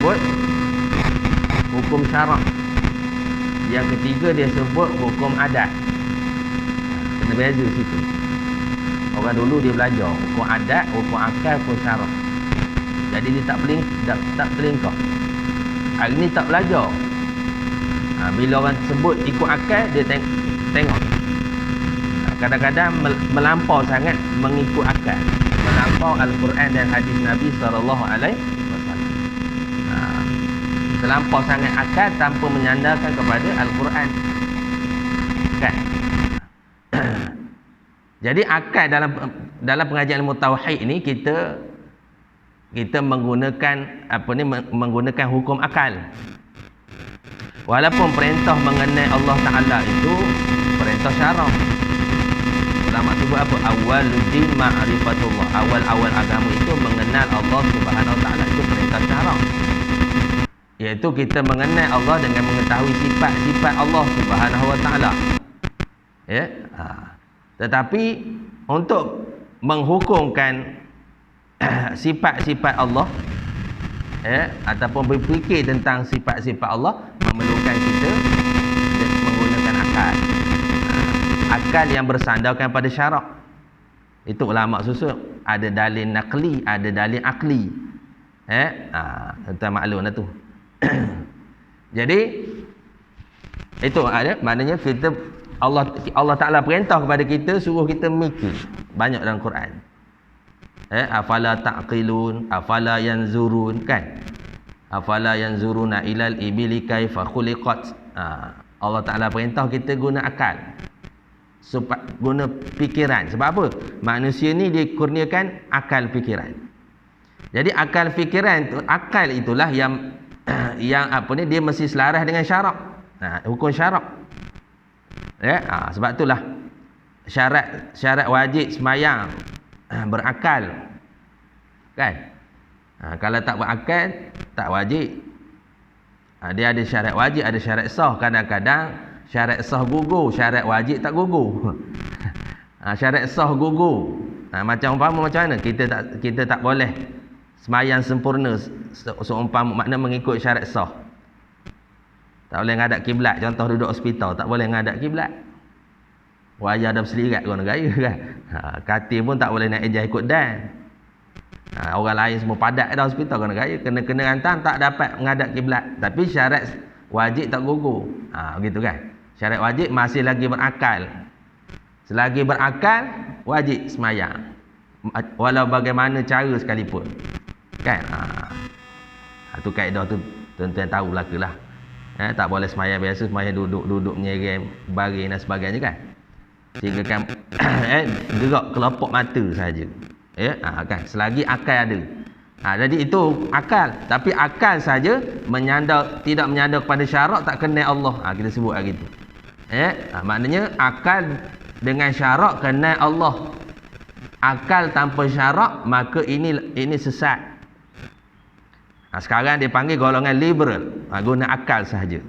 sebut hukum syarak. Yang ketiga dia sebut hukum adat. Kena beza situ. Orang dulu dia belajar hukum adat, hukum akal, hukum syarak. Jadi dia tak terlingkar. Hari ni tak belajar. Bila orang sebut ikut akal, dia tengok. Kadang-kadang melampau sangat mengikut akal, melampau Al-Quran dan hadis Nabi SAW. Terlampau sangat akal tanpa menyandarkan kepada Al-Quran, kan? Jadi akal dalam pengajian ilmu tauhid ni kita menggunakan menggunakan hukum akal. Walaupun perintah mengenai Allah Taala itu perintah syarak. Ulama sebut apa? Awwaluddin ma'rifatullah. Awal-awal agama itu mengenal Allah Subhanahu Wa Taala, itu perintah syarak. Iaitu kita mengenal Allah dengan mengetahui sifat-sifat Allah Subhanahu Wa Taala. Ya. Tetapi untuk menghukumkan sifat-sifat Allah, ataupun berfikir tentang sifat-sifat Allah, memerlukan kita menggunakan akal. Akal yang bersandarkan pada syarak. Itu ulama susun. Ada dalil naqli, ada dalil akli. Tuan maklum lah tu. Jadi itu ada maknanya kita Allah Taala perintah kepada kita, suruh kita mikir banyak dalam Quran. Afala taqilun, afala yanzurun, kan? Afala yanzuruna ilal ibili kaifa khuliqat. Allah Taala perintah kita guna akal, supaya guna fikiran. Sebab apa? Manusia ni dikurniakan akal fikiran. Jadi akal fikiran, akal itulah yang dia mesti selaras dengan syarak. Hukum syarak. Sebab itulah syarat wajib sembahyang berakal, kan? Kalau tak berakal tak wajib. Dia ada syarat wajib, ada syarat sah. Kadang-kadang syarat sah gugur, syarat wajib tak gugur. Syarat sah gugur. Macam umpama macam mana? Kita tak boleh sembahyang sempurna seumpama makna mengikut syarat sah. Tak boleh ngadap kiblat. Contoh duduk hospital, tak boleh ngadap kiblat. Wayar dah berselirat kau negara, kan? Katil pun tak boleh naik ejah ikut dan. Orang lain semua padat dah hospital kau negara, kena hantar tak dapat menghadap kiblat. Tapi syarat wajib tak gugur. Begitu kan? Syarat wajib masih lagi berakal. Selagi berakal wajib sembahyang. Walau bagaimana cara sekalipun. Kan? Tu kaedah tu tuan-tuan tahu belakalah. Tak boleh sembahyang biasa, sembahyang duduk menyerang baring dan sebagainya, kan? Sehingga kan gerak kelopak mata saja. Kan? Selagi akal ada. Jadi itu akal. Tapi akal saja tidak menyandar kepada syarak, tak kenal Allah. Kita sebut gitu. Maknanya akal dengan syarak kenal Allah. Akal tanpa syarak, maka ini sesat. Sekarang dia panggil golongan liberal. Guna akal sahaja.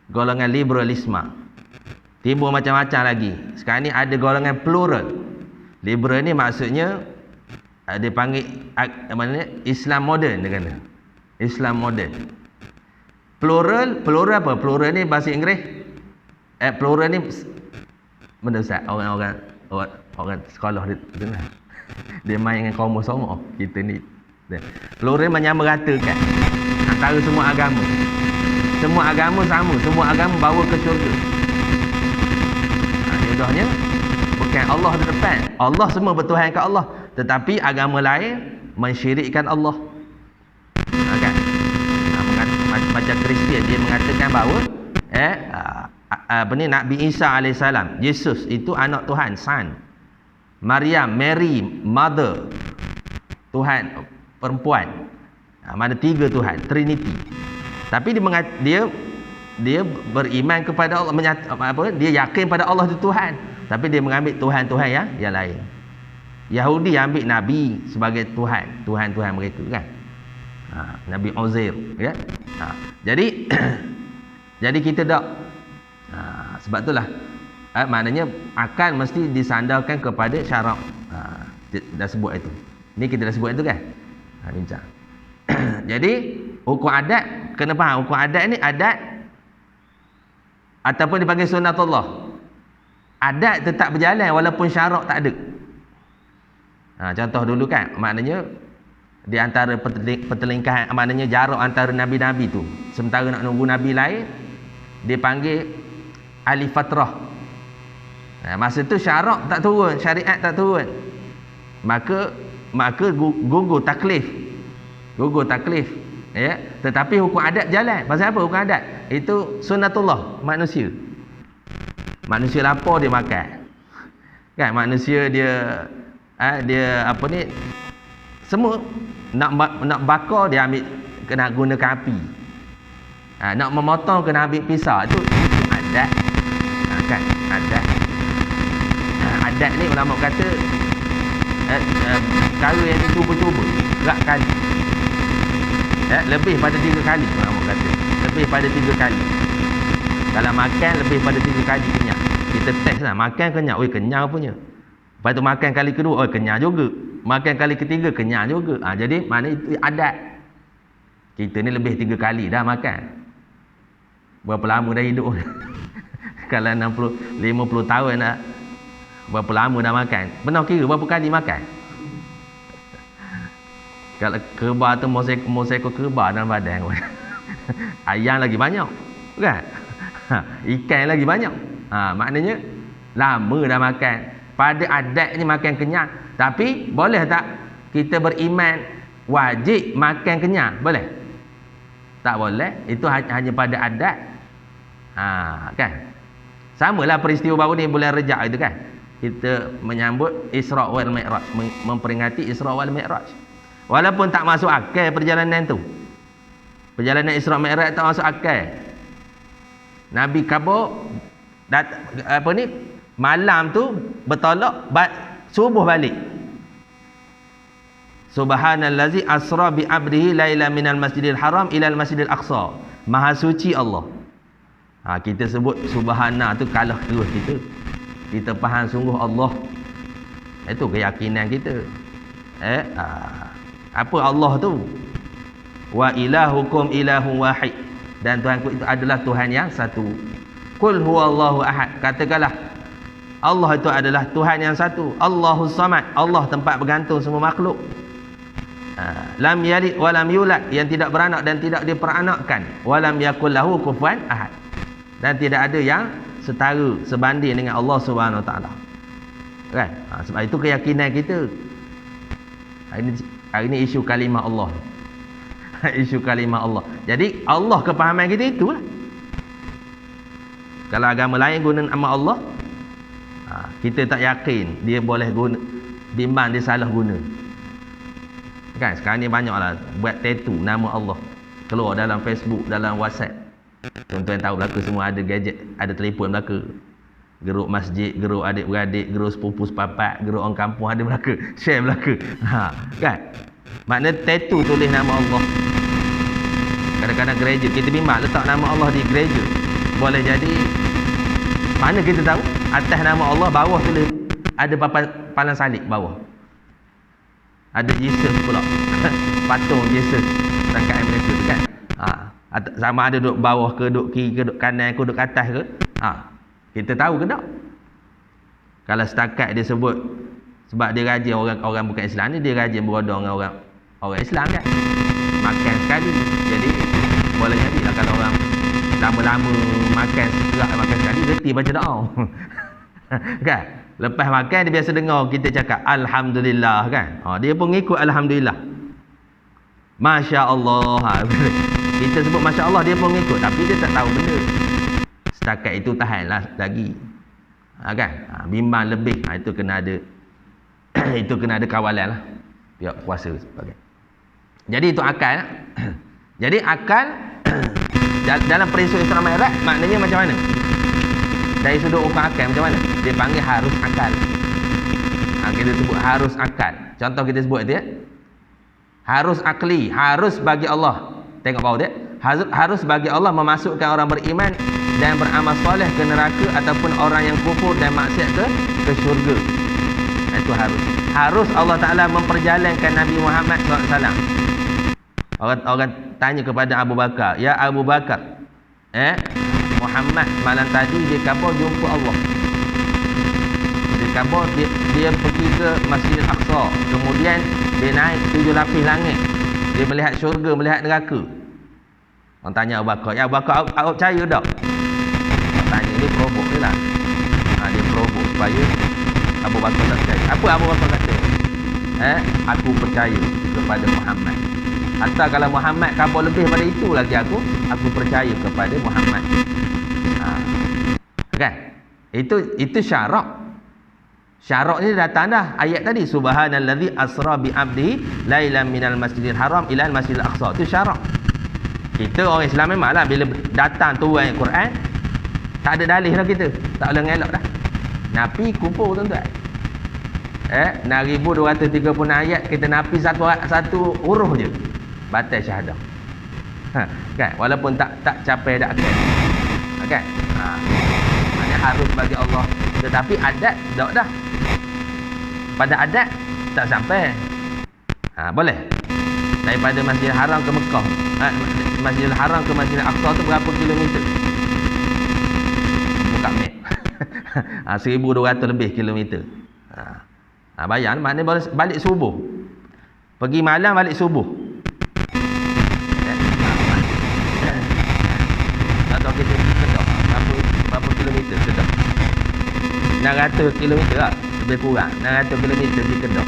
Golongan liberalisme. Timbul macam-macam lagi. Sekarang ni ada golongan plural. Liberal ni maksudnya dia panggil Islam moden, dia kata. Islam moden. Plural apa? Plural ni bahasa Inggeris. Plural ni benda Ustaz, orang sekolah dia main dengan kromosom. Kita ni plural menyamaratakan antara semua agama. Semua agama sama, semua agama bawa ke syurga. Contohnya bukan Allah di depan. Allah semua bertuhan kat Allah, tetapi agama lain mensyirikkan Allah. Kan? Macam Kristian, dia mengatakan bahawa Nabi Isa AS, Yesus itu anak Tuhan, son. Maryam, Mary, mother, Tuhan perempuan. Mana tiga Tuhan, Trinity. Tapi dia beriman kepada Allah, dia yakin pada Allah itu Tuhan, tapi dia mengambil Tuhan-Tuhan yang lain. Yahudi ambil Nabi sebagai Tuhan mereka, kan? Nabi Uzair, ya. Jadi kita tak. Sebab itulah maknanya akal mesti disandarkan kepada syarak. Dah sebut itu. Ni kita dah sebut itu, kan? Bincang. Jadi hukum adat kena faham. Hukum adat ni adat ataupun dipanggil sunnatullah. Adat tetap berjalan walaupun syarak tak ada. Contoh dulu kan, maknanya di antara pertelingkahan, maknanya jarak antara nabi-nabi tu, sementara nak nunggu nabi lain, dia panggil ahli fatrah. Masa tu syarak tak turun, syariat tak turun, maka gugur taklif, ya. Tetapi hukum adat jalan. Pasal apa hukum adat? Itu sunnatullah manusia lapar dia makan kan, manusia dia apa ni, semua nak bakar dia ambil, kena gunakan api, nak memotong kena ambil pisau. Itu adat, kan, adat ni ulama kata perkara yang dicuba-cuba gerak kali, lebih pada 3 kali. Ulama kata lebih pada 3 kali. Kalau makan lebih pada 3 kali kenyang. Kita test lah, makan kenyang, kenyang punya. Lepas tu makan kali kedua, kenyang juga. Makan kali ketiga, kenyang juga. Jadi mana itu adat. Kita ni lebih 3 kali dah makan. Berapa lama dah hidup? Kalau 50 tahun dah, berapa lama dah makan? Pernah kira berapa kali makan? Kalau kerbau tu mau seekor kerbau dalam badan. Ayam lagi banyak, kan? Ikan lagi banyak. Maknanya lama dah makan. Pada adatnya makan kenyang. Tapi boleh tak kita beriman wajib makan kenyang? Boleh? Tak boleh. Itu hanya pada adat. Kan? Samalah peristiwa baru ni bulan Rejab itu kan. Kita menyambut Isra wal Mi'raj, memperingati Isra wal Mi'raj. Walaupun tak masuk akal perjalanan tu. Perjalanan Isra Mi'raj tak masuk akal. Nabi kabur malam tu bertolak, subuh balik. Subhanallazi asra bi 'abdihi laila minal masjidil haram ilal masjidil aqsa. Maha suci Allah. Kita sebut subhana tu kalah terus kita. Kita faham sungguh Allah. Itu keyakinan kita. Apa Allah tu? Wa ilahukum ilahun wahid. Dan Tuhanku itu adalah Tuhan yang satu. Qul huwallahu ahad. Katakanlah Allah itu adalah Tuhan yang satu. Allahus samad. Allah tempat bergantung semua makhluk. Lam yalid wa lam yulad, yang tidak beranak dan tidak diperanakkan. Wa lam yakul lahu kufuwan ahad. Dan tidak ada yang setara, sebanding dengan Allah Subhanahu Wa Taala. Kan? Sebab itu keyakinan kita. Hari ini isu kalimah Allah. Isu kalimah Allah. Jadi Allah, kepahaman kita itulah. Kalau agama lain guna nama Allah, kita tak yakin dia boleh guna, bimbang dia salah guna. Kan sekarang ni banyaklah buat tattoo nama Allah keluar dalam Facebook, dalam WhatsApp. Tuan-tuan tahu belaka semua ada gadget, ada telefon belaka. Geruk masjid, geruk adik-beradik, geruk sepupu sepapat, geruk orang kampung ada belaka, share belaka. Kan? Makna tattoo tulis nama Allah. Kadang-kadang gereja kita bimbang letak nama Allah di gereja. Boleh jadi, mana kita tahu atas nama Allah, bawah tulis ada palang salib bawah. Ada Jesus pula. Patung Jesus rangkaian mereka tu kan. Sama ada duduk bawah ke, duduk kiri ke, duduk kanan ke, duduk atas ke. Kita tahu ke tak? Kalau setakat dia sebut sebab dia rajin orang bukan Islam ni, dia rajin berodong dengan orang Islam kan. Makan sekali. Jadi boleh jadilah kalau orang lama-lama makan sekali, reti baca doa. Kan? Lepas makan dia biasa dengar kita cakap alhamdulillah kan. Dia pun ikut alhamdulillah. Masya-Allah. Kita sebut masya-Allah, dia pun ikut, tapi dia tak tahu benda. Setakat itu tahanlah lagi. Kan? Bimbang lebih. Itu kena ada itu kena ada kawalan lah. Pihak kuasa sebagainya. Jadi itu akal. Jadi akal dalam peristiwa Isra Mi'raj maknanya macam mana? Dari sudut hukum akal macam mana? Dia panggil harus akal. Kita sebut harus akal. Contoh kita sebut dia harus akli, harus bagi Allah. Tengok bawah dia. Harus bagi Allah memasukkan orang beriman dan beramal soleh ke neraka, ataupun orang yang kufur dan maksiat ke syurga. Itu harus. Harus Allah Ta'ala memperjalankan Nabi Muhammad SAW. Orang tanya kepada Abu Bakar, "Ya Abu Bakar, Muhammad malam tadi dia kabur jumpa Allah. Dia kabur, dia pergi ke Masjidil Aqsa. Kemudian dia naik 7 lapis langit. Dia melihat syurga, melihat neraka." Orang tanya Abu Bakar, "Ya Abu Bakar, awak percaya tak?" Orang tanya, dia provok dia lah. Dia provok supaya Abu Bakar tak percaya. Apa Abu Bakar kata? Aku percaya kepada Muhammad. Hatta kalau Muhammad kabur lebih pada itu lagi aku percaya kepada Muhammad. Kan? Itu syarak. Syarak ni datang dah ayat tadi, subhanallazi asra bi 'abdihi lailan minal masjidil haram ila al masjidil aqsa. Itu syarak. Kita orang Islam memanglah bila datang turun ayat Quran tak ada dalih dah, kita tak boleh ngelak dah. Napi kufur tuan-tuan. 6236 ayat kita napi satu huruf je batal syahadah. Kan, walaupun tak capai dak kan. Kan? Maknanya harus bagi Allah, tetapi adat tak dah. Pada adat tak sampai. Boleh. Daripada Masjidil Haram ke Mekah, Masjidil Haram ke Masjidil Aqsa tu berapa kilometer? Buka map. 1200 lebih kilometer. Bayar, maknanya balik subuh. Pergi malam, balik subuh. Atau kita pergi Kedah, berapa kilometer Kedah? 600 kilometer lah, lebih kurang 600 kilometer pergi Kedah.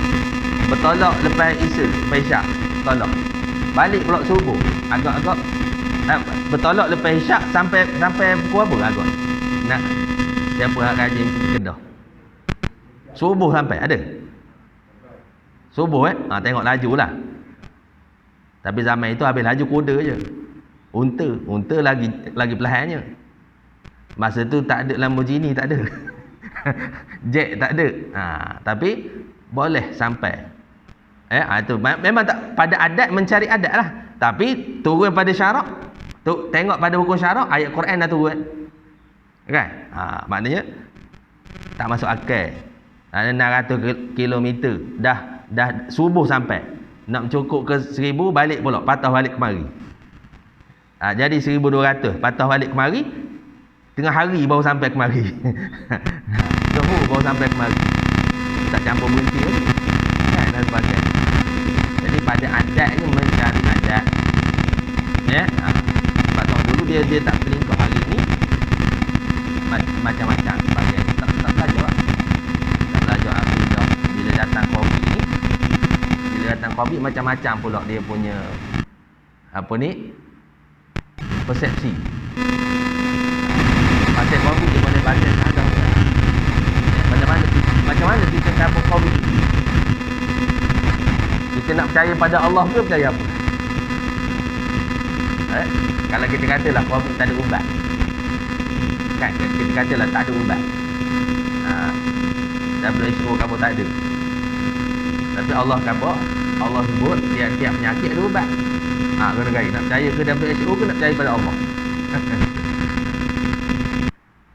Bertolak lepas Isyak, tolak balik pula subuh. Agak-agak bertolak lepas Isyak sampai pukul apa agak? Nak siapa hak rajin pergi Kedah? Subuh sampai ada. Subuh tengok laju lah. Tapi zaman itu habis laju kuda je. Unta lagi perlahannya. Masa tu tak ada Lamborghini, tak ada. Jet tak ada. Tapi boleh sampai. Itu memang tak, pada adat mencari adat lah. Tapi turun pada syarak. Tengok pada hukum syarak, ayat Quran dah turun. Kan? Maknanya tak masuk akal. 600 kilometer dah subuh sampai. Nak mencukup ke 1000, balik pula, patah balik kemari. Jadi 1200 patah balik kemari, tengah hari baru sampai kemari. Zuhur baru sampai kemari. Tak campur berhenti lagi. Kan, dan sebagainya. Jadi pada adatnya mencari adat. Sebab tahun dulu dia tak selingkuh, hari ni macam-macam sebagainya. Tak belajar. Tak belajar akidah. Bila datang COVID macam-macam pula dia punya persepsi. Pasal COVID dia boleh baca syahadah. Macam mana kita sambung COVID? Kita nak percaya pada Allah ke percaya apa? Kalau kita katalah COVID tak ada ubat, kan, kita katalah tak ada ubat, WHO kamu tak ada, tapi Allah kabar, Allah sebut tiap-tiap penyakit ada ubat. Kena gaya nak percaya ke WHO ke nak percaya pada Allah?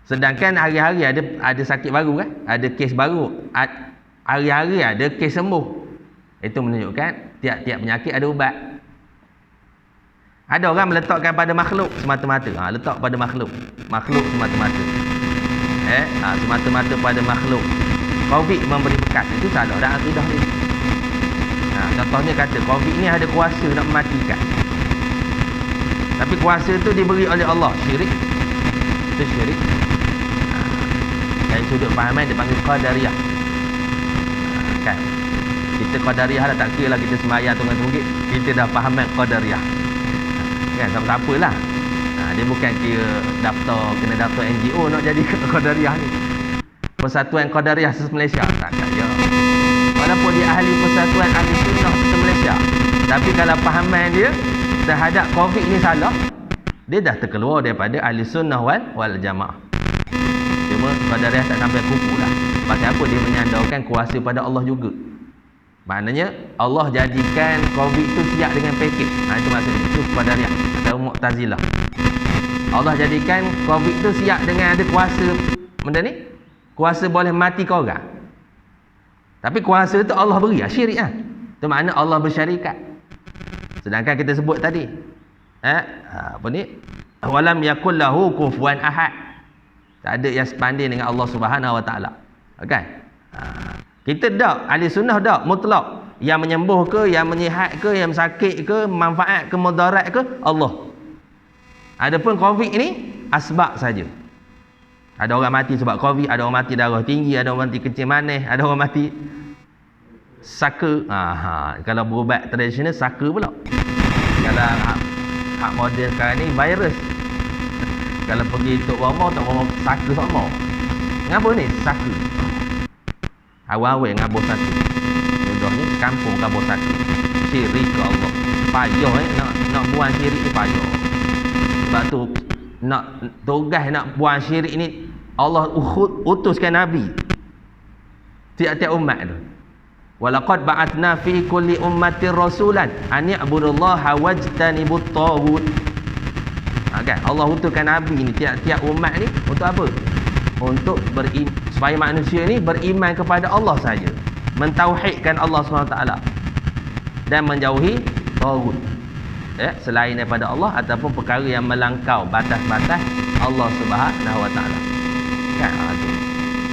Sedangkan hari-hari ada sakit baru kan, ada kes baru, hari-hari ada kes sembuh. Itu menunjukkan tiap-tiap penyakit ada ubat. Ada orang meletakkan pada makhluk semata-mata. Letak pada makhluk semata-mata. Semata-mata pada makhluk. COVID memberi bekas, itu salah dah akidah ni. Contohnya kata COVID ni ada kuasa nak mematikan. Tapi kuasa tu diberi oleh Allah. Syirik. Itu syirik. Dari sudut fahaman dia panggil qadariyah. Kan? Kita qadariyah lah, tak kira lah kita sembahyang tunggu-tunggu, kita dah fahaman qadariyah. Kan, siapa-siapa lah. Dia bukan kira kena daftar NGO nak jadi qadariyah ni. Persatuan Qadariyah se-Malaysia. Tak ya. Walaupun dia ahli persatuan ahli sunnah se-Malaysia, tapi kalau fahaman dia terhadap COVID ni salah, dia dah terkeluar daripada ahli sunnah wal jamaah. Cuma Qadariyah tak sampai kuku lah. Pasal apa? Dia menyandarkan kuasa pada Allah juga. Maknanya Allah jadikan COVID tu siap dengan pakej. Itu maksudnya. Itu Qadariyah atau Mu'tazilah. Allah jadikan COVID tu siap dengan ada kuasa benda ni. Kuasa boleh mati kau orang. Tapi kuasa tu Allah beri. Syirik lah. Itu makna Allah bersyarikat. Sedangkan kita sebut tadi, apa ni? Walam yakul lahu kufuwan ahad. Tak ada yang sebanding dengan Allah Subhanahu Wa Taala. Okey. Kita dak ahli sunnah dak mutlak. Yang menyembuh ke, yang menyihat ke, yang sakit ke, manfaat ke, mudarat ke, Allah. Adapun COVID ni asbab saja. Ada orang mati sebab COVID, ada orang mati darah tinggi, ada orang mati kencing manis, ada orang mati saka. Kalau berubat tradisional saka pula. Kalau hak moden sekarang ni virus. Kalau pergi tok rumah saka sama. Ngapa ni? Saka. Awal-awal ngabur saka. Contohnya kampung kabur saka. Syirik ke Allah. Payah nak buang syirik ni payah. Sebab tu nak tugas nak buang syirik ni Allah utuskan nabi tiap-tiap umat tu. Walaqad ba'athna fi kulli ummatin rasulan an ya'budullaha wajtanibut taghut. Kan? Allah utuskan nabi ni tiap-tiap umat ni untuk apa? Untuk supaya manusia ni beriman kepada Allah saja, mentauhidkan Allah SWT dan menjauhi taghut, selain daripada Allah ataupun perkara yang melangkau batas-batas Allah Subhanahu Wa Taala. Kan? Tu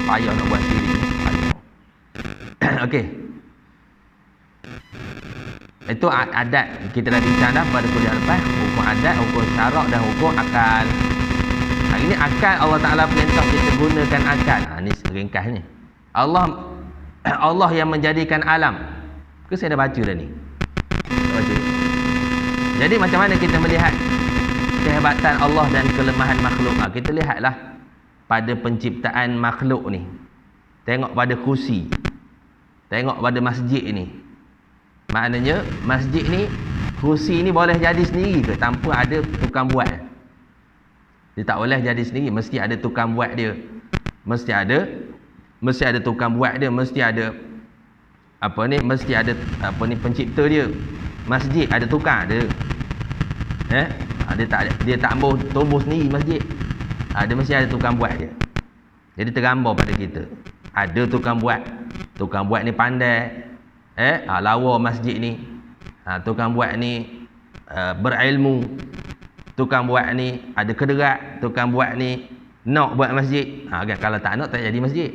payah nak buat syirik ni, payah. Okey. Itu adat kita dah bincang dah pada kuliah lepas, hukum adat, hukum syarak dan hukum akal. Hari ni akal Allah Taala perintah kita gunakan akal. Ni ringkas ni. Allah yang menjadikan alam. Ke saya dah baca dah ni? Baca. Jadi macam mana kita melihat kehebatan Allah dan kelemahan makhluk? Kita lihatlah pada penciptaan makhluk ni. Tengok pada kursi. Tengok pada masjid ni. Maknanya masjid ni, kursi ni boleh jadi sendiri ke tanpa ada tukang buat? Dia tak boleh jadi sendiri, mesti ada tukang buat dia. Mesti ada tukang buat dia, mesti ada pencipta dia. Masjid ada tukang dia. Dia tak ambil tumbuh sendiri masjid. Dia mesti ada tukang buat dia. Jadi tergambar pada kita. Ada tukang buat. Tukang buat ni pandai. Lawa masjid ni. Tukang buat ni berilmu. Tukang buat ni ada kederat. Tukang buat ni nak buat masjid. Kalau tak nak, tak jadi masjid.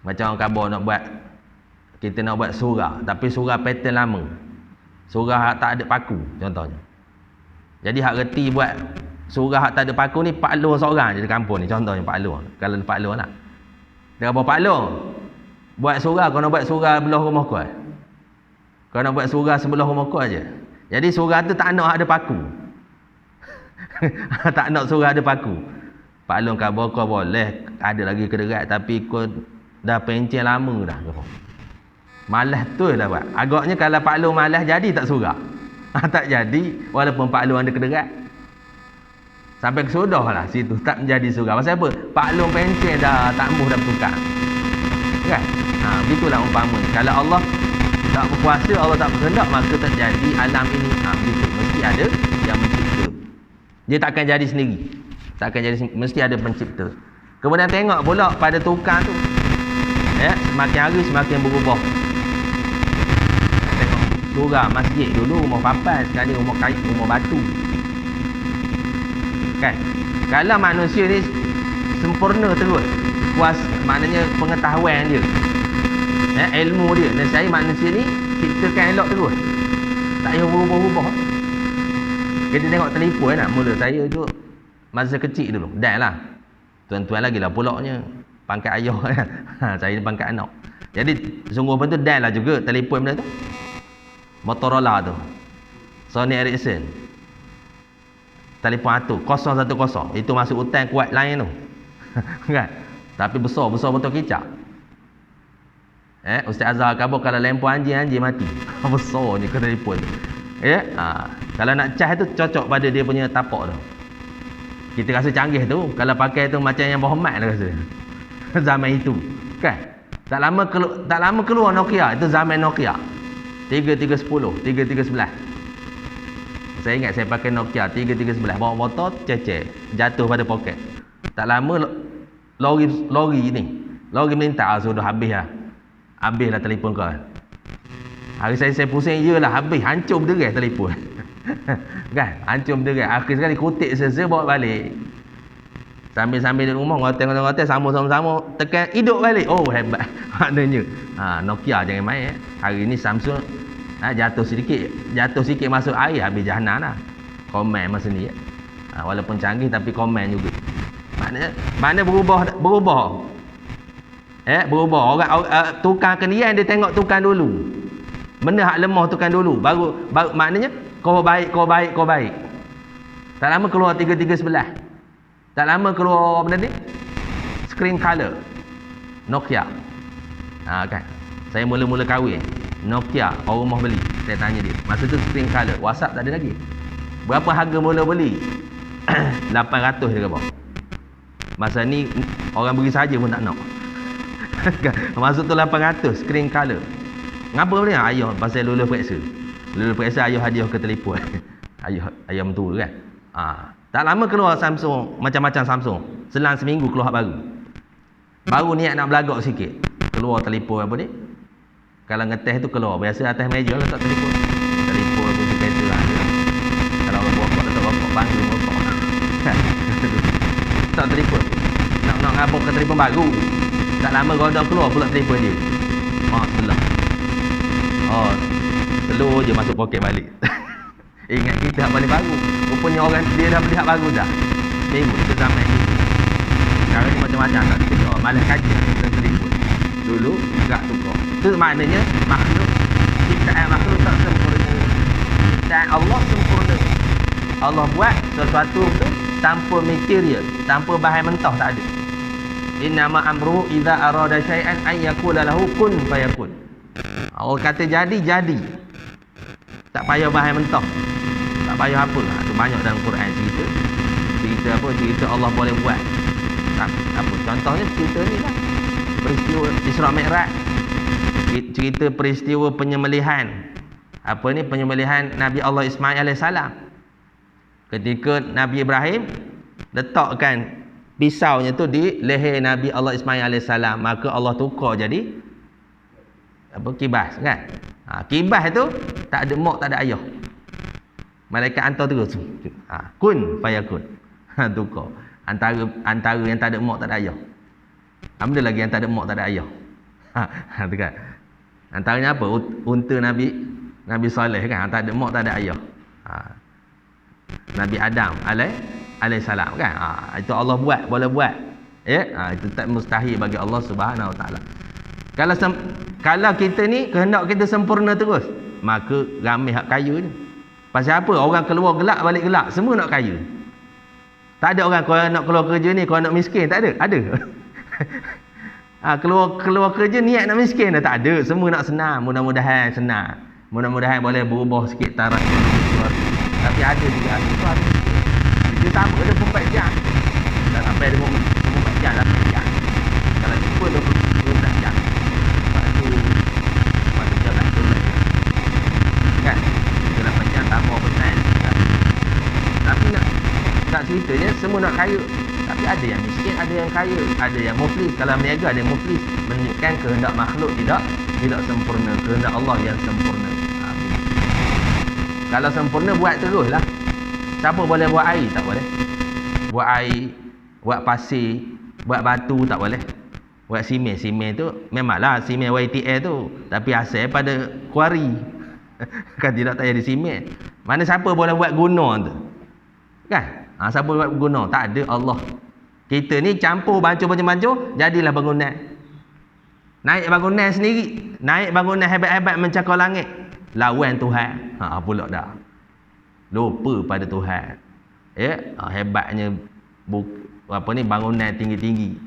Macam orang khabar nak buat, kita nak buat surah, tapi surah pattern lama. Surah tak ada paku contohnya. Jadi hak reti buat surah hak tak ada paku ni Pak Long seorang je di kampung ni, contohnya Pak Long. Kalau Pak Long lah. Dia kata Pak Long, buat surah, kau nak buat surah belah rumah kau. Kau nak buat surah sebelah rumah kau aje. Jadi surah tu tak nak ada paku. Tak nak surah ada paku. Pak Long khabar kau boleh ada lagi kederat, tapi kau dah pencen lama dah kau. Malas tu dah buat. Agaknya kalau Pak Long malas jadi tak surah. Tak jadi walaupun Pak Long ada kederat. Sampai kesudah lah situ tak menjadi surah. Pasal apa? Pak Long pencen dah tak ambuh dah bertukar. Kan? Begitulah umpama. Kalau Allah tak berkuasa, Allah tak berkehendak, maka tak jadi alam ini. Begitu. Mesti ada yang mencipta. Dia takkan jadi sendiri. Takkan jadi sendiri. Mesti ada pencipta. Kemudian tengok pula pada tukang tu. Semakin hari semakin berubah. Tengok surah masjid dulu rumah papan, sekarang rumah kayu, rumah batu. Kan? Kalau manusia ni sempurna terus, kuasa, maknanya pengetahuan dia, ilmu dia, nescaya manusia ni ciptakan elok terus. Tak payah berubah-ubah. Kita tengok telefon mula saya tu masa kecil dulu, dah lah. Tuan-tuan lagi lah pulaknya. Pangkat ayah kan. Saya ni pangkat anak. Jadi sungguh pun tu dah lah juga telefon benda tu. Motorola tu. Sony Ericsson. Telefon atu 010. Itu masuk hutan kuat lain tu. Kan? Tapi besar betul kicap. Ustaz Azhar khabar kalau lempar anjing mati. Besar ni ke telefon. Kalau nak cas tu cocok pada dia punya tapak tu. Kita rasa canggih tu. Kalau pakai tu macam yang berhormat lah rasa. Zaman itu. Kan? Tak lama keluar Nokia. Itu zaman Nokia. 3310, 3311. Saya ingat saya pakai Nokia 3311. Bawa motor, cecer. Jatuh pada poket. Tak lama lori ni. Lori minta sudah habis lah. Habislah telefon kau. Hari saya pusing, iyalah habis, hancur berderai telefon. Kan? Hancur berderai. Akhir sekali kutip sesa bawa balik. Sambil-sambil di rumah, ngotel-ngotel, sama-sama, tekan, hidup balik. Oh, hebat. Maknanya, Nokia jangan main. Hari ni Samsung, jatuh sikit masuk air, habis jahanam lah. Komen masa ni. Walaupun canggih, tapi komen juga. Maknanya berubah. Berubah. Orang tukang kendian, dia tengok tukang dulu. Benda hak lemah tukang dulu. Baru maknanya, kau baik. Tak lama keluar 339. Tak lama keluar benda ni, screen color Nokia. Kan, saya mula-mula kahwin Nokia, orang rumah beli. Saya tanya dia, masa tu screen color, WhatsApp tak ada lagi. Berapa harga mula beli? 800 dia kata. Masa ni orang beri saja pun tak nak. Masa tu 800 screen color. Ngapa beli? Ayah pasal lulus periksa ayah hadiah ke telefon. ayah mentua kan. Tak lama keluar Samsung, macam-macam Samsung. Selang seminggu keluar baru niat nak belagak sikit. Keluar telefon apa ni? Kalau ngetes tu keluar. Biasa atas meja letak telefon. Telefon kunci kereta ada. Kalau orang buat letak rokok, bangga rokok. Tak telefon. Nak ngabuk ke telefon baru. Tak lama godong keluar pula telefon dia. Sebelah. Slow je masuk poket balik. Ingat kita hak balik baru. Rupanya orang dia dah beli hak baru dah. Seminggu kita zaman ni. Sekarang ni macam-macam tak tukar. Malah kaji dan telefon. Dulu tak tukar. Itu maknanya makhluk ciptaan makhluk tak sempurna. Ciptaan Allah sempurna. Allah buat sesuatu tu tanpa material, tanpa bahan mentah, tak ada. Innama amruhu idza arada syai'an an yaqula lahu kun fayakun. Allah kata jadi. Tak payah bahan mentah. Tak payah apa. Itu banyak dalam Quran cerita Allah boleh buat. Apa contohnya cerita ni lah. Peristiwa Isra Mi'raj. Cerita peristiwa penyembelihan. Penyembelihan Nabi Allah Ismail AS. Ketika Nabi Ibrahim letakkan pisaunya tu di leher Nabi Allah Ismail AS, maka Allah tukar jadi kibas kan. Kibas tu tak ada mak, tak ada ayah. Malaikat hantar terus. Kun fayakun. Tukar. Antara yang tak ada mak, tak ada ayah. Benda lagi yang tak ada mak, tak ada ayah. Tu kan. Antaranya apa? Unta Nabi Saleh kan, tak ada mak, tak ada ayah. Nabi Adam alaihissalam kan. Itu Allah buat, boleh buat. Itu tak mustahil bagi Allah Subhanahu Wa Taala. Kalau kita ni kehendak kita sempurna terus, maka ramai hak kaya ni. Pasal apa? Orang keluar gelak balik gelak, semua nak kaya. Tak ada orang kau nak keluar kerja ni kau nak miskin, tak ada. Ada. Keluar kerja niat nak miskin dah, tak ada. Semua nak senang, mudah-mudahan senang. Mudah-mudahan boleh berubah sikit taraf. Tapi ada juga dia sama dia 24 jam. Tak sampai 24 jam, 8 jam. Kalau jumpa 12 jam. Lepas tu jam tak 12 jam. Kan? 8 jam tambah persen. Tapi nak ceritanya semua nak kaya. Tapi ada yang miskin, ada yang kaya, ada yang muflis. Kalau meniaga ada yang muflis. Menunjukkan kehendak makhluk tidak sempurna. Kehendak Allah yang sempurna. Kalau sempurna buat teruslah. Siapa boleh buat air? Tak boleh. Buat air, buat pasir, buat batu tak boleh. Buat simen tu memanglah simen YTL tu, tapi asal pada kuari. Kan tidak tak jadi simen. Mana siapa boleh buat gunung tu? Kan? Siapa buat gunung? Tak ada, Allah. Kita ni campur bancur-bancur, jadilah bangunan. Naik bangunan sendiri, naik bangunan hebat-hebat mencakar langit. Lawan Tuhan. Pula dah. Lupa pada Tuhan. Hebatnya bangunan tinggi-tinggi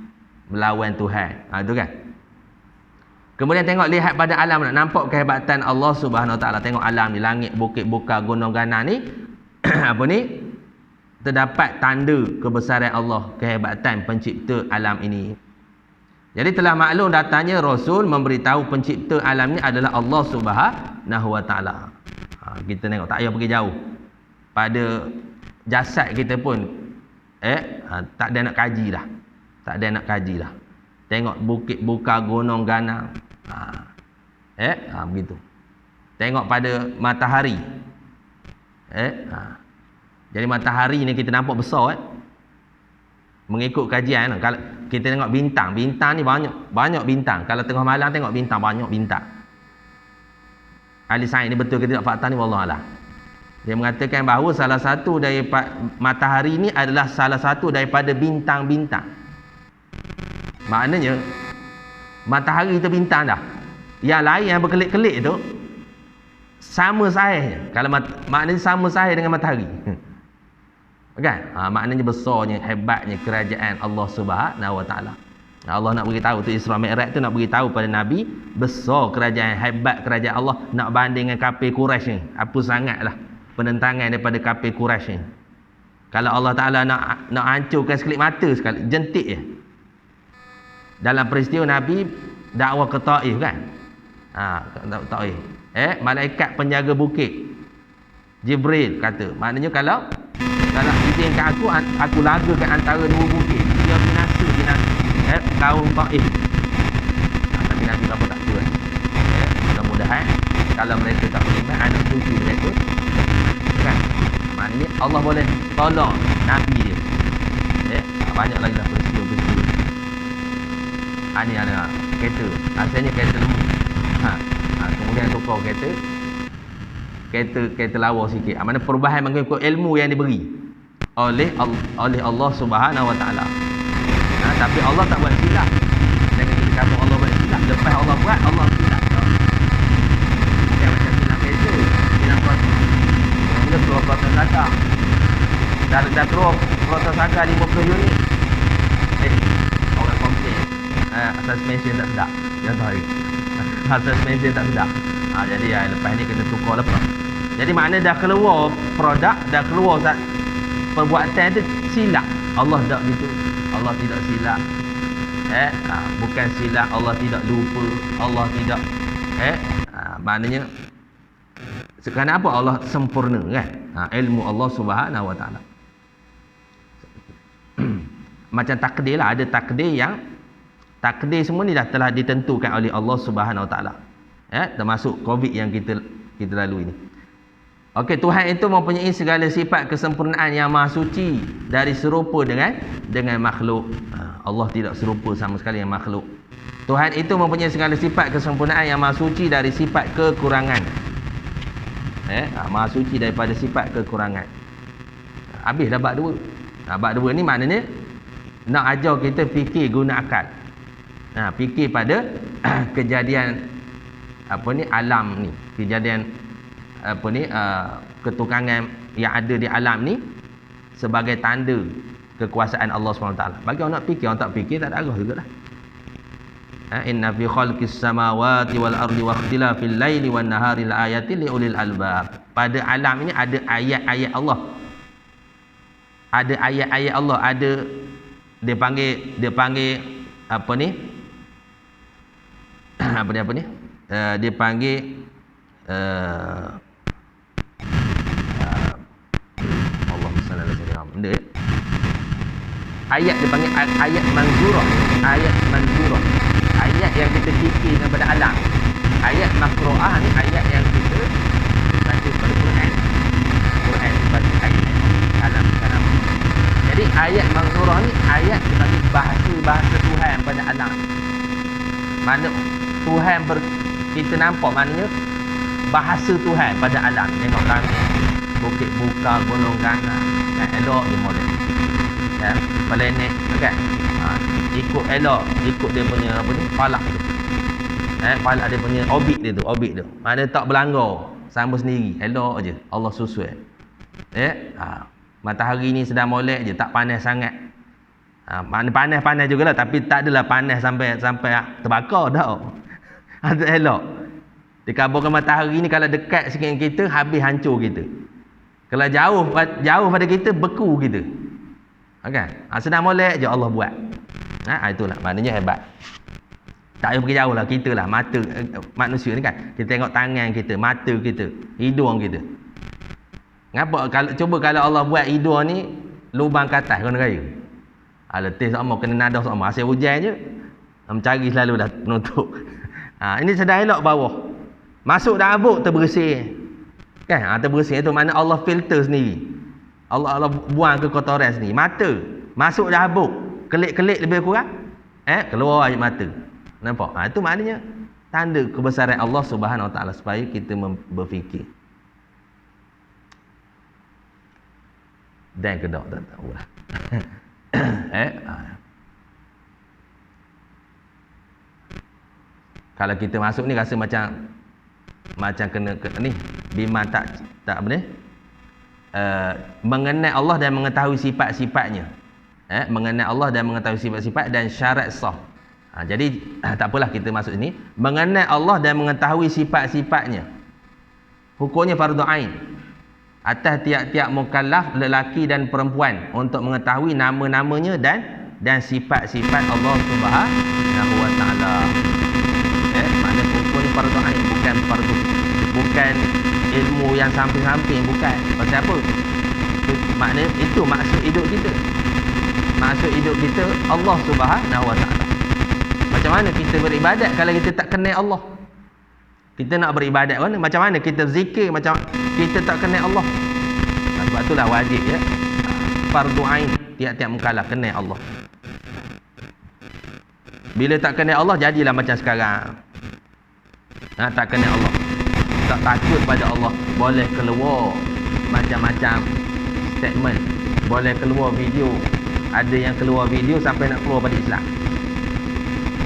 melawan Tuhan. Itu kan. Kemudian lihat pada alam, nampak kehebatan Allah Subhanahu Wa Taala. Tengok alam ni, langit, bukit, bukar, gunung ganang ni. Terdapat tanda kebesaran Allah, kehebatan pencipta alam ini. Jadi telah maklum datanya Rasul memberitahu pencipta alam ni adalah Allah Subhanahu Wa Taala. Kita tengok, tak payah pergi jauh. Pada jasad kita pun tak ada nak kaji dah. Tak ada nak kaji dah. Tengok bukit bukar, gunung ganang. Begitu. tengok pada matahari. Jadi matahari ni kita nampak besar mengikut kajian. Kalau kita tengok bintang ni banyak bintang. Kalau tengah malam tengok bintang, banyak bintang. Ahli sains ni betul ke tidak fakta ni, wallahualam. Dia mengatakan bahawa salah satu daripada matahari ni adalah salah satu daripada bintang-bintang. Maknanya matahari tu bintang dah. Yang lain yang berkelip-kelip tu sama saiznya. Kalau maknanya sama saiz dengan matahari. Kan? Maknanya besarnya, hebatnya kerajaan Allah Subhanahu Wa Taala. Allah nak beritahu tu, Isra Mi'raj tu nak beritahu pada Nabi besar kerajaan, hebat kerajaan Allah. Nak banding dengan kafir Quraisy ni, apa sangatlah penentangan daripada kafir Quraisy ni. Kalau Allah Taala nak hancurkan sekelip mata sekali, jentik je. Dalam peristiwa Nabi dakwah ke Taif kan. Taif. Malaikat penjaga bukit Jibril kata, maknanya kalau izinkan aku lagakan antara dua bukit, dia binasa kaum Taif. Tapi Nabi apa tak tahu. Mudah-mudahan kalau mereka tak beriman, anak cucu mereka kan, maknanya Allah boleh tolong Nabi dia. Banyak lagi lah peristiwa-peristiwa. Ini ada kereta, asalnya kereta lembu. Kemudian tukar kereta lawa sikit. Mana perubahan mengikut ilmu yang diberi oleh Allah Subhanahu Wa Taala. Tapi Allah tak buat silap. Jangan kita kata Allah buat silap, lepas Allah buat Allah silap. Dia macam silap kereta, silap proses akar. Dah keluar proses akar 50 unit. Orang komplain suspension tak sedap. Yang tahu suspension tak sedap. Jadi lepas ni kena tukar lepas. Jadi makna dah keluar produk, dah keluar perbuatan tu silap. Allah tak gitu. Allah tidak silap. Bukan silap, Allah tidak lupa, Allah tidak maknanya kerana apa? Allah sempurna kan. Ilmu Allah Subhanahu Wa Taala. Macam takdir lah, ada takdir semua ni dah telah ditentukan oleh Allah Subhanahu Wa Taala. Termasuk Covid yang kita lalui ni. Okey, Tuhan itu mempunyai segala sifat kesempurnaan yang maha suci dari serupa dengan makhluk. Allah tidak serupa sama sekali dengan makhluk. Tuhan itu mempunyai segala sifat kesempurnaan yang maha suci dari sifat kekurangan. Maha suci daripada sifat kekurangan. Habis dah bab 2. Bab 2 ni maknanya nak ajar kita fikir guna akal. Fikir pada kejadian alam ni, kejadian ketukangan yang ada di alam ni sebagai tanda kekuasaan Allah SWT. Bagi orang nak fikir, orang tak fikir tak ada arah jugalah. Inna fi khalqis samawati wal ardi wa ikhtilafil laili wan nahari laayatin liulil albab. Pada alam ini ada ayat-ayat Allah. Ada ayat-ayat Allah, ada dia panggil apa ni? Dia panggil ayat, dia panggil ayat manzurah. Ayat yang kita fikir daripada alam. Ayat makru'ah ni ayat yang kita baca pada Quran sebagai ayat alam kalam. Jadi ayat manzurah ni ayat sebagai bahasa Tuhan pada alam. Mana Tuhan kita nampak, maknanya bahasa Tuhan pada alam. Tengok langit, bukit buka, gunung ganang, elok dia molek. Planet kan, ikut elok, ikut dia punya falak tu. Falak dia punya orbit tu. Mana tak berlanggar, sama sendiri, elok aje. Allah susun. Matahari ni sedang molek je, tak panas sangat. Mana panas jugalah, tapi tak adalah panas sampai terbakar dah. Ada elok. Dikabarkan matahari ni kalau dekat sikit dengan kita, habis hancur kita. Kalau jauh pada kita, beku kita. Kan? Sedang molek je Allah buat. Itulah maknanya hebat. Tak payah pergi jauh lah, kita lah mata manusia ni kan. Kita tengok tangan kita, mata kita, hidung kita. Ngapa kalau Allah buat hidung ni lubang ke atas kena raya. Letih sama kena nada sama, asyik hujan je mencari selalu dah penutup. Ini sedang elok bawah. Masuk dalam habuk terbersih. Kan? Terbersih itu makna Allah filter sendiri. Allah buang ke kotoran sendiri. Mata masuk dalam habuk, kelip-kelip lebih kurang, keluar air mata. Nampak? Itu maknanya tanda kebesaran Allah Subhanahu Wa Taala supaya kita berfikir. Dan kedok tak tahu lah. Kalau kita masuk ni rasa macam kena ni biman tak apa ni? Mengenal Allah dan mengetahui sifat-sifatnya. Mengenal Allah dan mengetahui sifat-sifat dan syarat sah. Jadi tak apalah kita masuk sini. Mengenal Allah dan mengetahui sifat-sifatnya. Hukumnya fardu ain atas tiap-tiap mukallaf lelaki dan perempuan untuk mengetahui nama-namanya dan sifat-sifat Allah Subhanahu Wa Taala. Maknanya hukumnya fardu ain, bukan ilmu yang samping-samping, bukan. Pasal apa? Maknanya itu maksud hidup kita. Maksud hidup kita Allah Subhanahu Wa Taala. Macam mana kita beribadat kalau kita tak kenal Allah? Kita nak beribadat mana? Macam mana kita zikir macam kita tak kenal Allah? Sebab itulah wajib ya. Fardu ain tiap-tiap mukallaf kenal Allah. Bila tak kenal Allah jadilah macam sekarang. Tak kenal Allah, tak takut pada Allah, boleh keluar macam-macam statement, boleh keluar video. Ada yang keluar video sampai nak keluar pada Islam.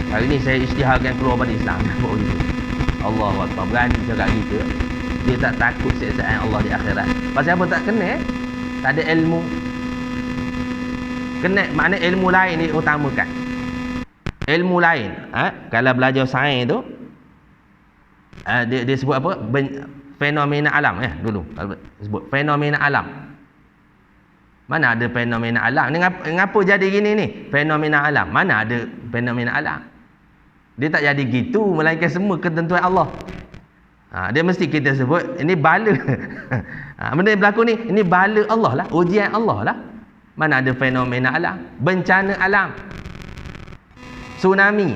Hari ni saya isytiharkan keluar pada Islam. Allahu Akbar, berani cakap gitu. Dia tak takut siksaan Allah di akhirat. Pasal apa tak kenal? Tak ada ilmu. Kenal makna ilmu lain ni utamakan. Ilmu lain, kalau belajar sains tu, dia sebut apa? Fenomena alam dulu. Sebut fenomena alam. Mana ada fenomena alam? Ni ngapa jadi gini ni? Fenomena alam. Mana ada fenomena alam? Dia tak jadi gitu, melainkan semua ketentuan Allah. Dia mesti kita sebut ini bala. Benda yang berlaku ni, ini bala Allah lah, ujian Allah lah. Mana ada fenomena alam? Bencana alam. Tsunami.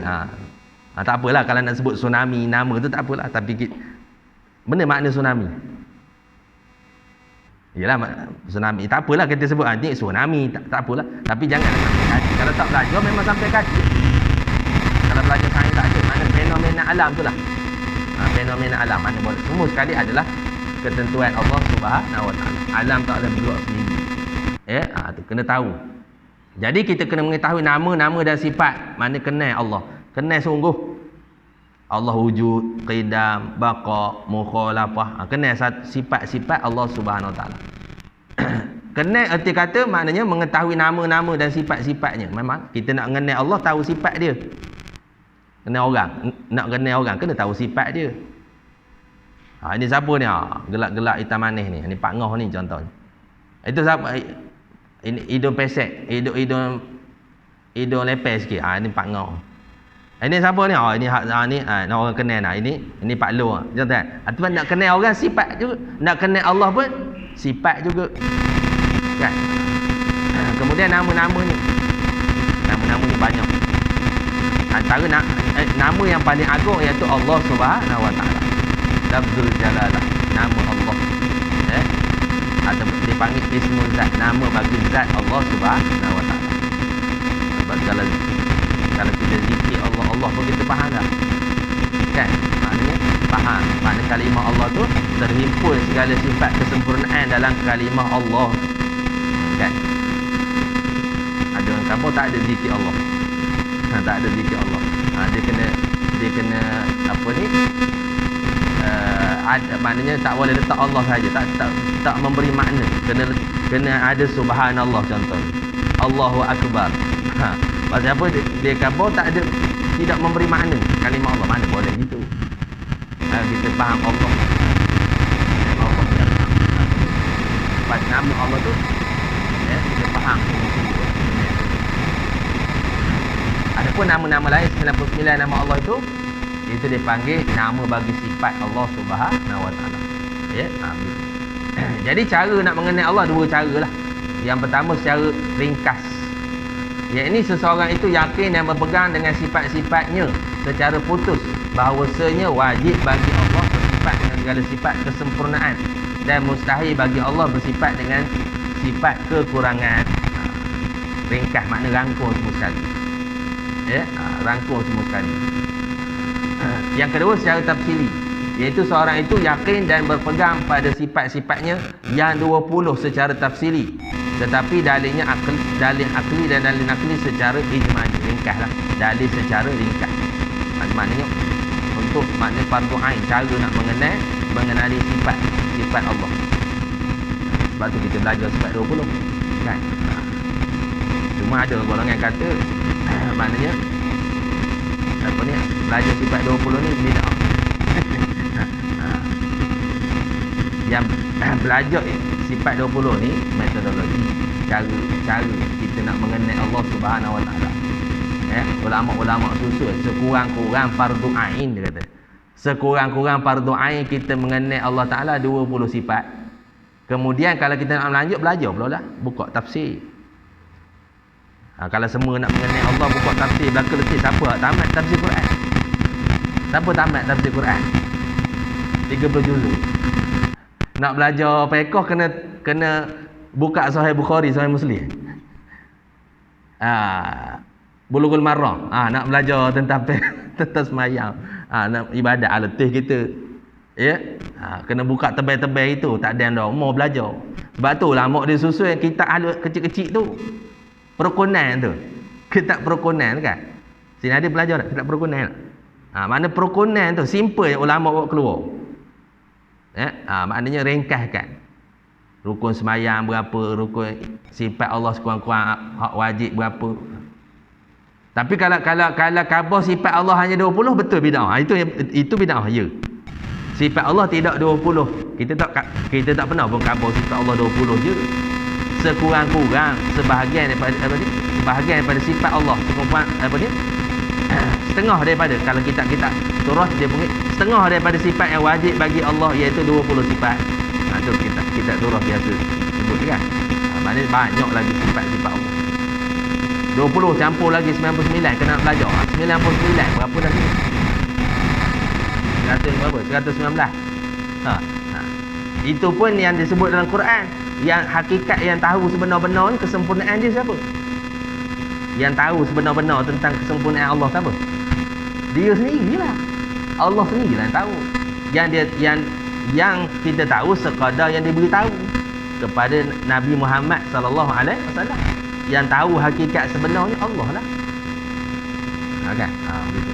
Tak apalah kalau nak sebut tsunami nama tu tak apalah, tapi benda makna tsunami. Yalah tsunami. Tak apalah kita sebut ni tsunami, tak apalah. Tapi jangan sampai kaki. Kalau tak belajar memang sampai kaki. Kalau belajar sains tak ada makna fenomena alam tu lah. Fenomena alam mana boleh. Semua sekali adalah ketentuan Allah Subhanahu Wa Taala. Alam tak boleh bergerak sendiri. Tu kena tahu. Jadi kita kena mengetahui nama-nama dan sifat. Mana kenal Allah. Kenal sungguh. Allah wujud, qidam, baqa, mukhalafah. Kenal sifat-sifat Allah Subhanahu Wa Taala. Kenal erti kata maknanya mengetahui nama-nama dan sifat-sifatnya. Memang kita nak kenal Allah, tahu sifat dia. Kenal orang, nak kenal orang kena tahu sifat dia. Ini siapa ni? Gelak-gelak hitam manis ni. Ini Pak Ngoh ni contohnya. Itu siapa? Ini hidung pesek, hidung lepes sikit. Ini Pak Ngoh. Ini siapa ni? Ini orang kenal nak. Ini Pak Lu. Contoh. Ataupun nak kenal orang sifat juga. Nak kenal Allah pun sifat juga. Kan? Kemudian nama-nama ni. Nama-nama ni banyak. Antara nama yang paling agung iaitu Allah Subhanahu Wa Taala. Lafzul Jalalah, nama Allah. Atau dipanggil Ismul Zat, nama bagi zat Allah Subhanahu Wa Taala. Sebab kalau kita zikir Allah pun kita faham dah. Kan? Maknanya faham. Makna kalimah Allah tu terhimpun segala sifat kesempurnaan dalam kalimah Allah. Kan? Ada orang kampung tak ada zikir Allah. Tak ada zikir Allah. Dia kena apa ni? Maknanya tak boleh letak Allah saja, tak memberi makna. Kena ada subhanallah contohnya. Allahu akbar. Pasal apa dia kampung tidak memberi makna kalimah Allah. Mana boleh gitu. Kita faham Allah. Allah pada nama Allah tu kita faham. Adapun nama-nama lain 99 nama Allah itu dipanggil nama bagi sifat Allah Subhanahu Wa Taala. Jadi cara nak mengenal Allah dua cara lah. Yang pertama secara ringkas. Ini seseorang itu yakin dan berpegang dengan sifat-sifatnya secara putus bahawasanya wajib bagi Allah dengan segala sifat kesempurnaan, dan mustahil bagi Allah bersifat dengan sifat kekurangan. Ringkas makna rangkul semua sekali. Rangkul semua sekali. Yang kedua secara tafsiri, iaitu seorang itu yakin dan berpegang pada sifat-sifatnya yang 20 secara tafsiri, tetapi dalil akli dan dalil nakli secara ijmali. Ringkaslah, dalil secara ringkas. Maknanya untuk makna fardu ain, cara nak mengenali sifat Allah. Sebab tu kita belajar sifat 20 kan. Cuma ada golongan kata maknanya belajar sifat 20 ni bid'ah. Yang belajar sifat 20 ni metodologi, cara kita nak mengenal Allah Subhanahu Wa Taala. Ulama-ulama susul sekurang-kurang fardu ain, dia kata. Sekurang-kurang fardu ain kita mengenal Allah Taala 20 sifat. Kemudian kalau kita nak lanjut belajar pula lah, buka tafsir. Kalau semua nak mengenal Allah buka tafsir belaka letih, siapa tamat tafsir Quran? Siapa tamat tafsir Quran? 30 juzuk. Nak belajar fiqh kena buka Sahih Bukhari, Sahih Muslim. Bulughul Maram. Nak belajar tentang semayang. Nak ibadat letih kita. Kena buka tebal-tebal itu, tak ada yang mau belajar. Sebab tu lama dia susun kitab kecil-kecil tu. Perukunan tu. Kitab perukunan kan. Sini ada belajar tak kitab perukunan? Mana perukunan tu simple ulama bawa keluar. Maknanya ringkaskan. Rukun semayang berapa, rukun sifat Allah sekurang-kurang hak wajib berapa. Tapi kalau khabar sifat Allah hanya 20, betul bid'ah. Itu bid'ah ya. Sifat Allah tidak 20. Kita tak pernah pun khabar sifat Allah 20 je. Sekurang-kurang sebahagian daripada sifat Allah, setengah daripada, kalau kita turah dia panggil setengah daripada sifat yang wajib bagi Allah, iaitu 20 sifat. Tu kita turah biasa sebut kan. Maknanya banyak lagi sifat-sifat Allah. 20 campur lagi 99, kena belajar. 99 berapa dah ni? 100 berapa? 119. Itu pun yang disebut dalam Quran. Yang hakikat yang tahu sebenar-benar ni kesempurnaan dia siapa? Yang tahu sebenar-benar tentang kesempurnaan Allah siapa? Dia sendirilah. Allah sendirilah yang tahu. Yang kita tahu sekadar yang diberitahu kepada Nabi Muhammad sallallahu alaihi wasallam. Yang tahu hakikat sebenarnya Allah lah. Kan? Begitu.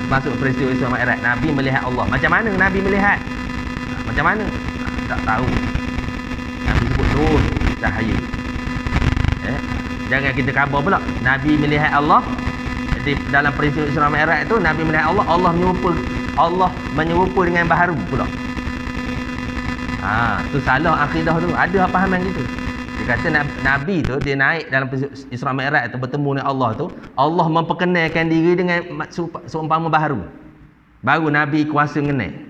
Masuk peristiwa Isra Mi'raj, Nabi melihat Allah. Macam mana Nabi melihat? Macam mana? Tak tahu. Nabi sebut nur, cahaya. Jangan kita khabar pula Nabi melihat Allah. Dalam peristiwa Isra Mi'raj tu Nabi melihat Allah, Allah menyerupa dengan baharu pula. Tu salah akidah tu. Ada pahaman gitu. Dia kata Nabi tu dia naik dalam Isra Mi'raj tu bertemu dengan Allah tu, Allah memperkenalkan diri dengan seumpama baharu. Baru Nabi kuasa mengenal.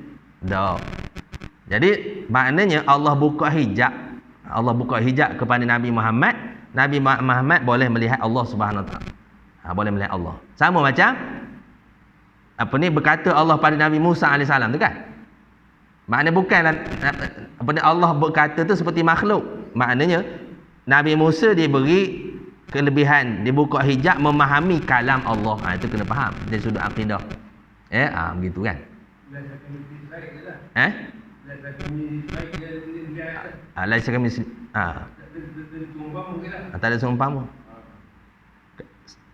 Jadi maknanya Allah buka hijab kepada Nabi Muhammad. Nabi Muhammad boleh melihat Allah Subhanahu Wa Taala. Boleh melihat Allah. Sama macam berkata Allah pada Nabi Musa AS tu kan. Maknanya bukanlah Allah berkata tu seperti makhluk. Maknanya Nabi Musa diberi kelebihan, dibuka hijab memahami kalam Allah. Itu kena faham dari sudut akidah. Begitu kan. Laisa kami tak ada seumpama.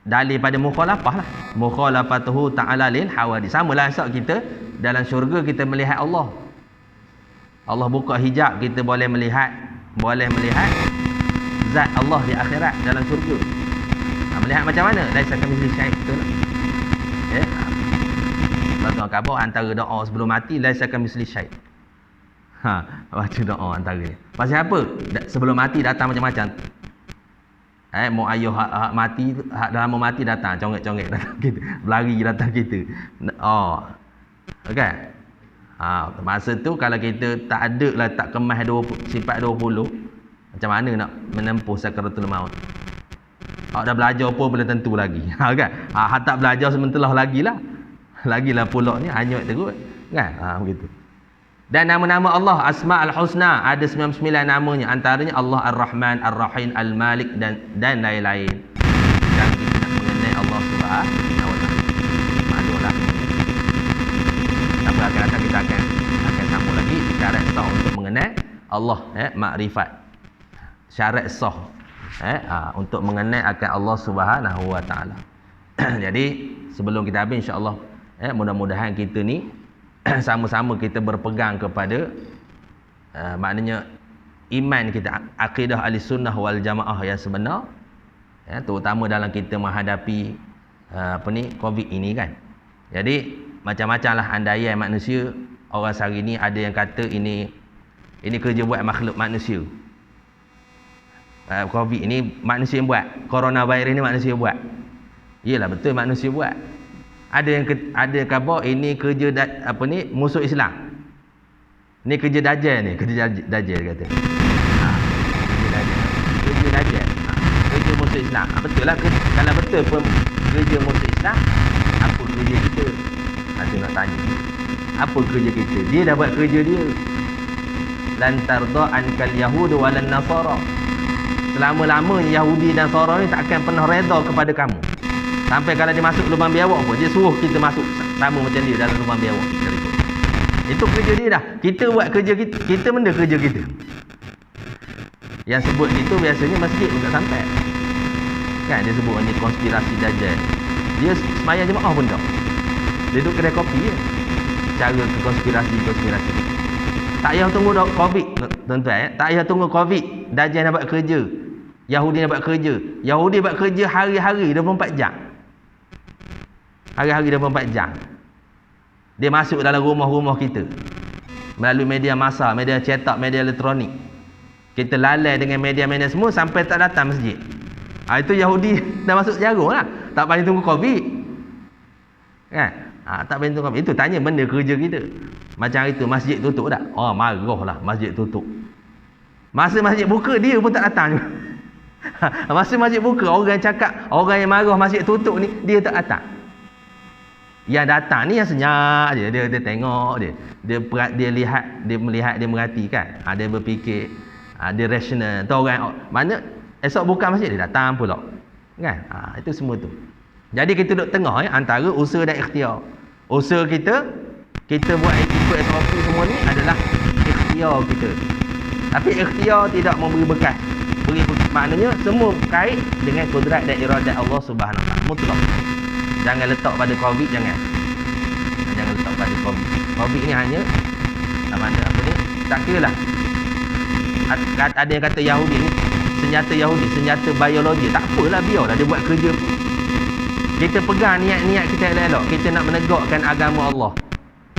Dalil pada mukhalafah lah. Mukhalafatuhu ta'ala lil hawadis. Samalah esok kita dalam syurga kita melihat Allah. Allah buka hijab, kita boleh melihat zat Allah di akhirat dalam syurga. Melihat macam mana? Laisa kami syai' betul lah. Bagi khabar antara doa sebelum mati, laisa kami syai'. Baca doa antara ni. Pasal apa? Sebelum mati datang macam-macam. Mau ayuh hak mati, hak dah lama mati datang, congek-congek datang kita. Berlari datang kita. Okay? Masa tu kalau kita tak ada lah, tak kemas sifat 20, macam mana nak menempuh sakaratul maut? Dah belajar pun belum tentu lagi. Kan? Tak belajar sementara lagilah pulak ni hanyut terus. Kan? Begitu. Dan nama-nama Allah Asmaul Husna ada 99 namanya, antaranya Allah Ar-Rahman, Ar-Rahim, Al-Malik dan lain-lain. Dan kita nak mengenai Allah Subhanahu wa taala. Maklumlah. Tapi akan datang kita akan sambung lagi syarat sah untuk mengenai Allah, makrifat. Syarat sah untuk mengenai akan Allah Subhanahu wa taala. Jadi sebelum kita habis insya-Allah mudah-mudahan kita ni sama-sama kita berpegang kepada maknanya iman kita, akidah Ahlussunnah wal Jamaah yang sebenar, terutama dalam kita menghadapi COVID ini kan. Jadi macam-macamlah andaian manusia. Orang sehari ni ada yang kata ini kerja buat makhluk manusia. COVID ini manusia yang buat, coronavirus ni manusia buat. Iyalah betul manusia buat. Ada yang khabar ini kerja musuh Islam. Ni kerja Dajjal ni, kerja Dajjal kata. Kerja Dajjal. Kerja musuh Islam. Betul lah, kalau betul pun kerja musuh Islam, apa kerja kita? Ada nak tanya. Apa kerja kita? Dia dah buat kerja dia. Lan tarda ankal yahud walan nasara. Selama-lamanya Yahudi dan Nasara ni tak akan pernah redha kepada kamu. Sampai kalau dia masuk lubang biawak pun dia suruh kita masuk sama macam dia dalam lubang biawak. Itu kerja dia dah. Kita buat kerja kita benda kerja kita. Yang sebut itu biasanya masjid pun tak sampai. Kan dia sebut ni konspirasi Dajjal. Dia sembahyang jemaah pun tak. Dia duduk kedai kopi je. Cara ke konspirasi. Tak payah tunggu COVID, tuan-tuan. Tak payah tunggu COVID. Dajjal nak buat kerja. Yahudi nak buat kerja. Yahudi buat kerja hari-hari 24 jam. Hari-hari 24 jam. Dia masuk dalam rumah-rumah kita. Melalui media massa, media cetak, media elektronik. Kita lalai dengan media-media semua sampai tak datang masjid. Itu Yahudi dah masuk sejarah lah. Tak payah tunggu COVID. Kan? Tak payah tunggu COVID. Itu tanya benda kerja kita. Macam hari tu masjid tutup tak? Marahlah masjid tutup. Masa masjid buka dia pun tak datang juga. Masa masjid buka orang cakap, orang yang marah masjid tutup ni dia tak datang. Yang datang ni yang senyap je. Dia tengok dia lihat, dia melihat, dia merhatikan. Dia berfikir, dia rasional. Tahu orang mana esok buka masjid dia datang pula. Kan? Itu semua tu. Jadi kita duduk tengah antara usaha dan ikhtiar. Usaha kita buat ikut SOP semua ni adalah ikhtiar kita. Tapi ikhtiar tidak memberi bekas. Maknanya semua kait dengan kudrat dan iradat Allah Subhanahu Wa Taala. Mutlak. Jangan letak pada COVID, jangan letak pada COVID. COVID ni hanya tak kira lah. Ada yang kata Yahudi ni senjata biologi. Tak apalah, biarlah dia buat kerja. Kita pegang niat-niat kita elok. Kita nak menegakkan agama Allah.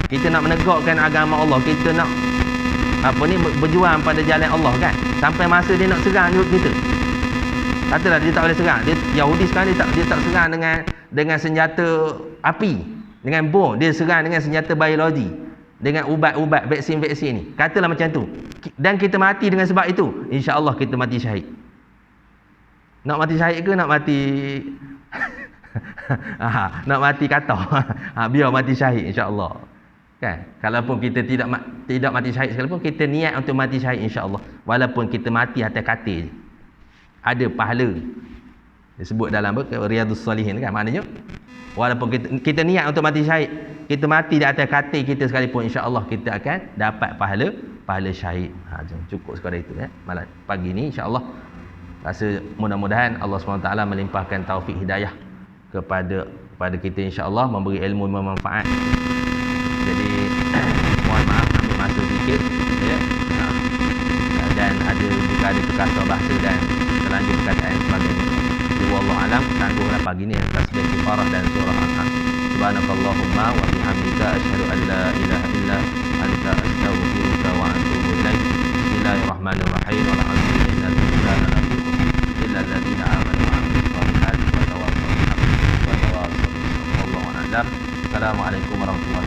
Kita nak menegakkan agama Allah. Kita nak berjuang pada jalan Allah kan. Sampai masa dia nak serang juga kita. Katalah dia tak boleh serang. Yahudi sekarang dia tak serang dengan senjata api, dengan bom. Dia serang dengan senjata biologi, dengan ubat-ubat, vaksin-vaksin ni. Katalah macam tu. Dan kita mati dengan sebab itu. Insya-Allah kita mati syahid. Nak mati syahid ke nak mati nak mati kata? Biar mati syahid insya-Allah. Kan? Kalaupun kita tidak mati syahid sekalipun, kita niat untuk mati syahid insya-Allah. Walaupun kita mati atas katil, ada pahala. Disebut dalam Riyadhus Salihin kan, maknanya walaupun kita niat untuk mati syahid, kita mati di atas katil kita sekalipun, insya-Allah kita akan dapat pahala syahid. Cukup sekadar itu malam pagi ni insya-Allah. Rasa mudah-mudahan Allah SWT melimpahkan taufik hidayah kepada kita insya-Allah, memberi ilmu bermanfaat. Jadi mohon maaf ambil masa sikit dan jika ada terkasar bahasa dan terlanjur perkataan sebagainya. Wallahu alam. Tangguhlah pagi ni tasbih kifarah dan surah Al-Has. Subhanakallahumma wa bihamdika asyhadu an la ilaha illa anta astaghfiruka wa atubu ilaik. Bismillahirrahmanirrahim. Walhamdulillahi illa alladziina amanu wa 'amilus shalihati wa tawassaw bil haqqi wa tawassaw bis sabr. Wallahu a'lam. Assalamualaikum warahmatullahi wabarakatuh.